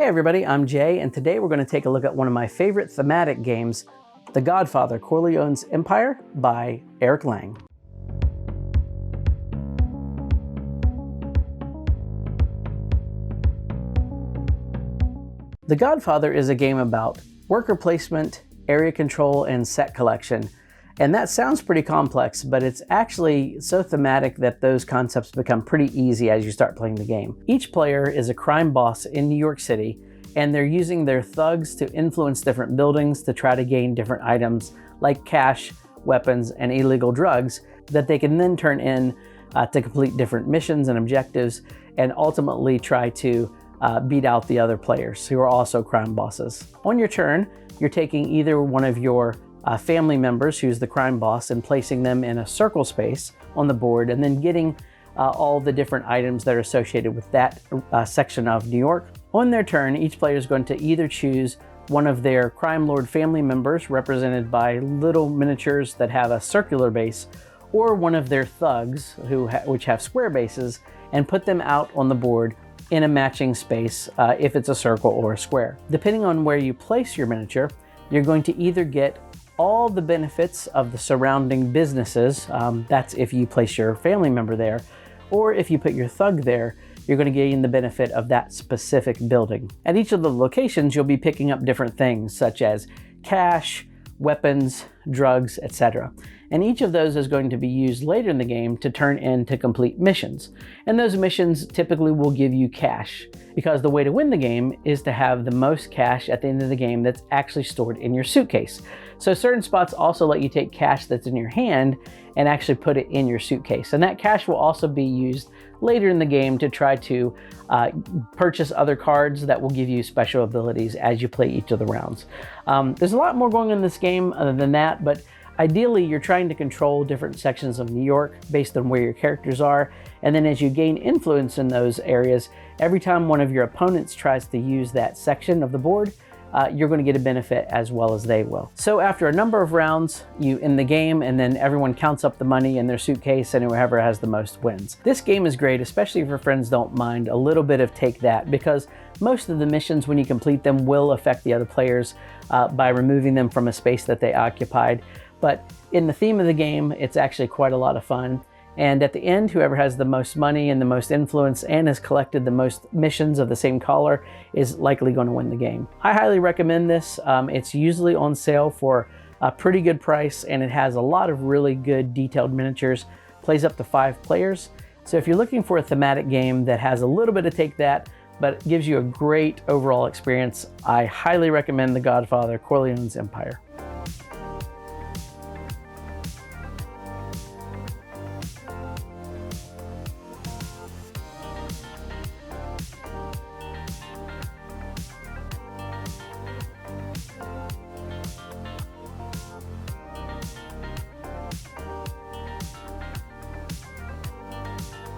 Hey everybody, I'm Jay, and today we're going to take a look at one of my favorite thematic games, The Godfather, Corleone's Empire by Eric Lang. The Godfather is a game about worker placement, area control, and set collection. And that sounds pretty complex, but it's actually so thematic that those concepts become pretty easy as you start playing the game. Each player is a crime boss in New York City, and they're using their thugs to influence different buildings to try to gain different items like cash, weapons, and illegal drugs that they can then turn in to complete different missions and objectives and ultimately try to beat out the other players who are also crime bosses. On your turn, you're taking either one of your family members, who's the crime boss, and placing them in a circle space on the board, and then getting all the different items that are associated with that section of New York. On their turn, each player is going to either choose one of their crime lord family members, represented by little miniatures that have a circular base, or one of their thugs, which have square bases, and put them out on the board in a matching space if it's a circle or a square. Depending on where you place your miniature, you're going to either get all the benefits of the surrounding businesses, that's if you place your family member there, or if you put your thug there, you're going to gain the benefit of that specific building. At each of the locations, you'll be picking up different things such as cash, weapons, drugs, etc. And each of those is going to be used later in the game to turn into complete missions. And those missions typically will give you cash, because the way to win the game is to have the most cash at the end of the game that's actually stored in your suitcase. So certain spots also let you take cash that's in your hand and actually put it in your suitcase. And that cash will also be used later in the game to try to purchase other cards that will give you special abilities as you play each of the rounds. There's a lot more going on in this game other than that, but ideally you're trying to control different sections of New York based on where your characters are. And then as you gain influence in those areas, every time one of your opponents tries to use that section of the board, you're going to get a benefit as well as they will. So after a number of rounds, you end the game, and then everyone counts up the money in their suitcase, and whoever has the most wins. This game is great, especially if your friends don't mind a little bit of take that, because most of the missions, when you complete them, will affect the other players by removing them from a space that they occupied. But in the theme of the game, it's actually quite a lot of fun. And at the end, whoever has the most money and the most influence and has collected the most missions of the same color is likely going to win the game. I highly recommend this. It's usually on sale for a pretty good price, and it has a lot of really good detailed miniatures. Plays up to 5 players. So if you're looking for a thematic game that has a little bit of take that, but gives you a great overall experience, I highly recommend The Godfather, Corleone's Empire.